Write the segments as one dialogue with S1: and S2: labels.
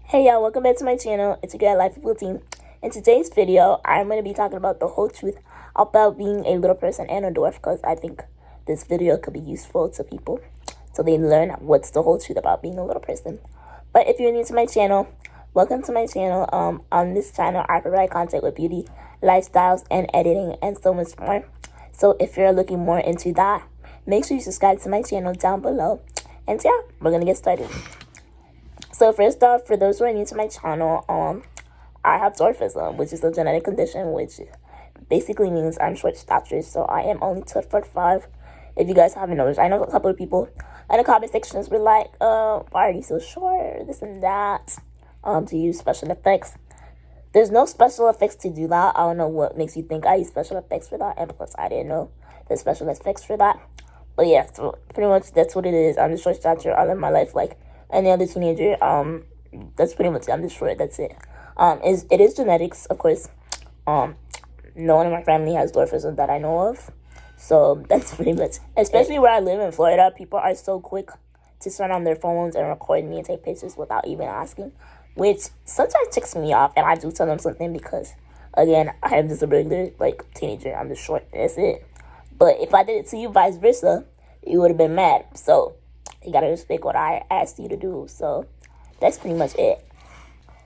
S1: Hey y'all, welcome back to my channel. It's a good life of Wildine. In today's video, I'm going to be talking about the whole truth about being a little person and a dwarf, because I think this video could be useful to people so they learn what's the whole truth about being a little person. But if you're new to my channel, welcome to my channel. On this channel, I provide content with beauty, lifestyles, and editing, and so much more. So if you're looking more into that, make sure you subscribe to my channel down below. And yeah, we're going to get started. So first off, for those who are new to my channel, I have dwarfism, which is a genetic condition, which basically means I'm short stature. So I am only 2'5". If you guys haven't noticed, I know a couple of people in the comment sections were like, why are you so short? This and that. To use special effects. There's no special effects to do that. I don't know what makes you think I use special effects for that. And plus, I didn't know the special effects for that. But yeah, so pretty much that's what it is. I'm just short stature. I live my life like any other teenager. That's pretty much it. I'm just short. That's it. It is genetics, of course. No one in my family has dwarfism that I know of. So that's pretty much, especially where I live in Florida, people are so quick to turn on their phones and record me and take pictures without even asking, which sometimes ticks me off, and I do tell them something because, again, I am just a regular, like, teenager. I'm just short. That's it. But if I did it to you vice versa, you would have been mad. So you gotta respect what I asked you to do. So that's pretty much it.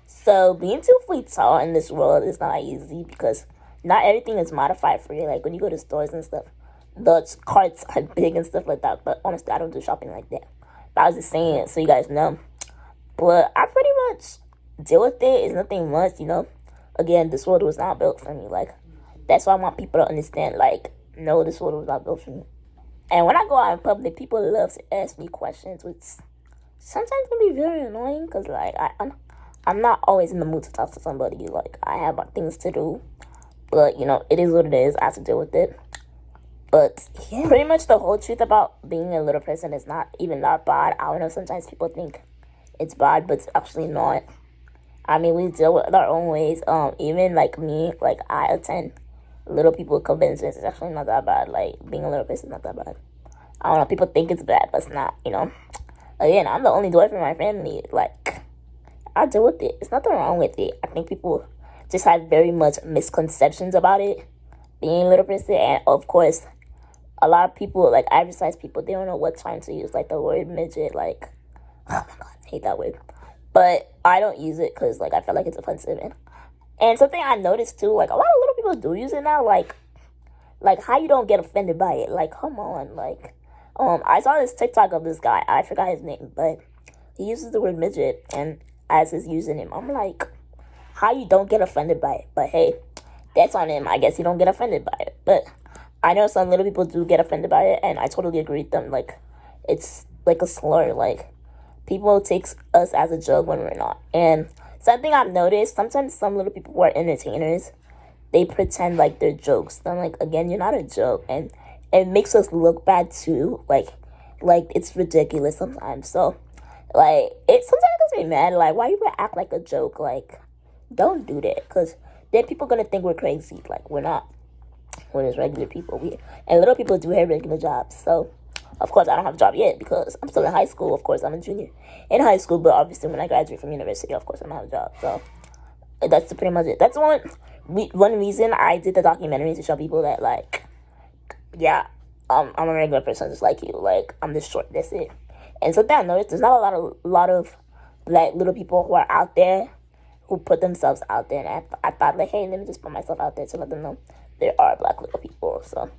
S1: So being 2 feet tall in this world is not easy because not everything is modified for you. Like when you go to stores and stuff, the carts are big and stuff like that. But honestly, I don't do shopping like that. But I was just saying it so you guys know. But I pretty much deal with it. It's nothing much, you know. Again, this world was not built for me. Like, that's why I want people to understand, like, no, this world was not built for me. And when I go out in public, people love to ask me questions, which sometimes can be very annoying because, like, I'm not always in the mood to talk to somebody. Like, I have things to do. But, you know, it is what it is. I have to deal with it. But, yeah, pretty much the whole truth about being a little person is not even that bad. I don't know, sometimes people think it's bad, but it's actually not. I mean, we deal with our own ways. Even, like, me, like, I attend little people conventions. It's actually not that bad. Like, being a little person is not that bad. I don't know, people think it's bad, but it's not, you know. Again, I'm the only dwarf in my family. Like, I deal with it. There's nothing wrong with it. I think people just have very much misconceptions about it, being a little person. And, of course, a lot of people, like, average size people, they don't know what time to use, like, the word midget. Like, oh, my God, I hate that word. But I don't use it because, like, I feel like it's offensive. And something I noticed, too, like, a lot of little people do use it now. Like, how you don't get offended by it? Like, come on. Like, I saw this TikTok of this guy. I forgot his name, but he uses the word midget and as his username. I'm like, how you don't get offended by it? But, hey, that's on him. I guess he don't get offended by it. But I know some little people do get offended by it, and I totally agree with them. Like, it's like a slur. Like, people take us as a joke when we're not. And something I've noticed, sometimes some little people who are entertainers, they pretend like they're jokes. I'm like, again, you're not a joke. And it makes us look bad too. Like it's ridiculous sometimes. So, like, it sometimes gets me mad. Like, why you would act like a joke? Like, don't do that. Because then people going to think we're crazy. Like, we're not. We're just regular people. And little people do have regular jobs. So, of course, I don't have a job yet because I'm still in high school. Of course, I'm a junior in high school. But obviously, when I graduate from university, of course, I'm going to have a job. So, that's pretty much it. That's one reason I did the documentary, to show people that, like, yeah, I'm a regular person just like you. Like, I'm just short. That's it. And something I noticed, there's not a lot of like little people who are out there who put themselves out there. And I thought, like, hey, let me just put myself out there to let them know there are black little people. So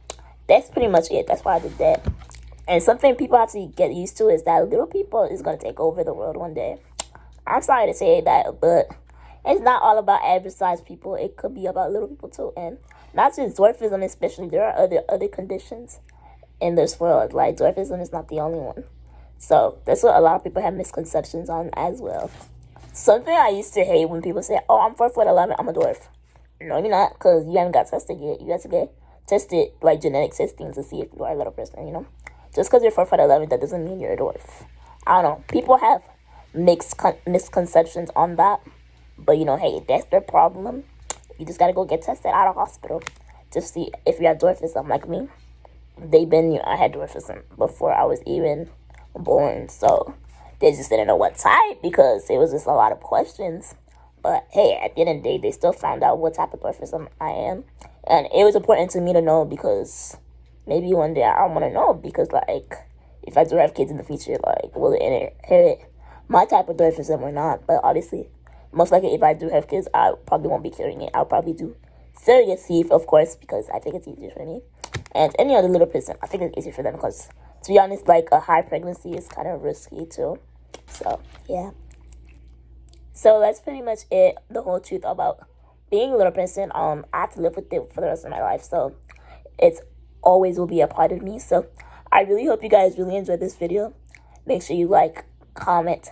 S1: that's pretty much it. That's why I did that. And something people have to get used to is that little people is gonna take over the world one day. I'm sorry to say that, but it's not all about average size people. It could be about little people too. And not just dwarfism especially. There are other conditions in this world. Like, dwarfism is not the only one. So that's what a lot of people have misconceptions on as well. Something I used to hate when people say, oh, I'm 4'11", I'm a dwarf. No, you're not, because you haven't got tested yet. You have to get tested, like, genetic testing to see if you are a little person, you know. Just because you're 4'11", that doesn't mean you're a dwarf. I don't know. People have misconceptions on that. But, you know, hey, that's their problem. You just got to go get tested out of hospital to see if you have dwarfism like me. I had dwarfism before I was even born. So They just didn't know what type because it was just a lot of questions. But hey, at the end of the day, they still found out what type of dwarfism I am. And it was important to me to know because maybe one day I want to know because, like, if I do have kids in the future, like, will it inherit my type of dwarfism or not? But obviously, most likely, if I do have kids, I probably won't be carrying it. I'll probably do surrogacy, of course, because I think it's easier for me. And any other little person, I think it's easier for them because, to be honest, like, a high pregnancy is kind of risky, too. So, yeah. So that's pretty much it, the whole truth about being a little person. I have to live with it for the rest of my life, so it's always will be a part of me. So I really hope you guys really enjoyed this video. Make sure you like, comment,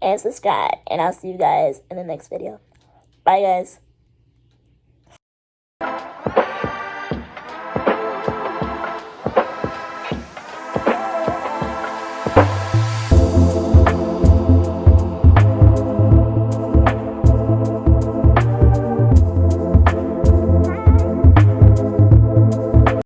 S1: and subscribe, and I'll see you guys in the next video. Bye, guys.